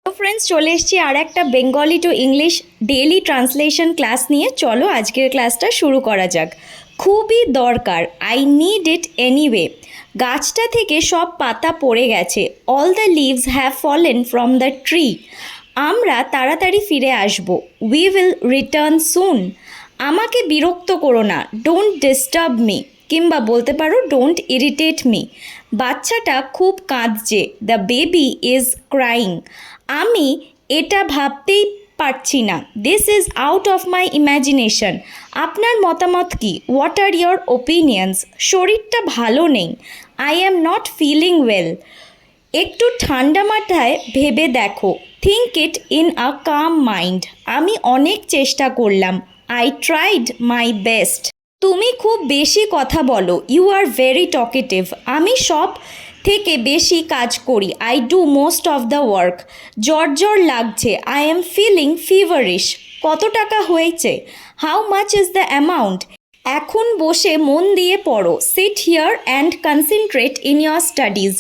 তো ফ্রেন্ডস, চলে এসেছি আর একটা Bengali to English daily translation class নিয়ে। চলো আজকের ক্লাসটা শুরু করা যাক। খুবই দরকার, আই নিড ইট এনিওয়ে। গাছটা থেকে সব পাতা পড়ে গেছে, all the leaves have fallen from the tree. আমরা তাড়াতাড়ি ফিরে আসব, উই উইল রিটার্ন সুন। আমাকে বিরক্ত করো না, ডোন্ট ডিস্টার্ব মি, কিংবা বলতে পারো ডোন্ট ইরিটেট মি। বাচ্চাটা খুব কাঁদছে, দ্য বেবি ইজ ক্রাইং। আমি এটা ভাবতেই পারছি না, this is out of my imagination. আপনার মতামত কি? What are your opinions? শরীরটা ভালো নেই, I am not feeling well. একটু ঠান্ডা মাথায় ভেবে দেখো, think it in a calm mind. আমি অনেক চেষ্টা করলাম, আই ট্রাইড মাই বেস্ট। তুমি খুব বেশি কথা বলো, ইউ আর ভেরি টকেটিভ। আমি সব থেকে বেশি কাজ করি, I do most of the work. জ্বর জ্বর লাগছে, আই এম ফিলিং ফিভারিশ। কত টাকা হয়েছে? How much is the amount? এখন বসে মন দিয়ে পড়ো, sit here and concentrate in your studies.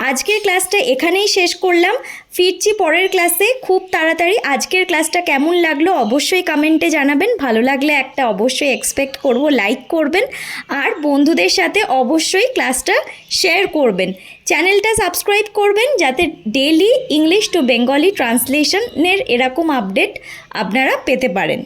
আজকের ক্লাসটা এখানেই শেষ করলাম, ফিরছি পরের ক্লাসে খুব তাড়াতাড়ি। আজকের ক্লাসটা কেমন লাগলো অবশ্যই কমেন্টে জানাবেন। ভালো লাগলে একটা অবশ্যই এক্সপেক্ট করব লাইক করবেন, আর বন্ধুদের সাথে অবশ্যই ক্লাসটা শেয়ার করবেন। চ্যানেলটা সাবস্ক্রাইব করবেন যাতে ডেইলি ইংলিশ টু বেঙ্গলি ট্রান্সলেশনের এরকম আপডেট আপনারা পেতে পারেন।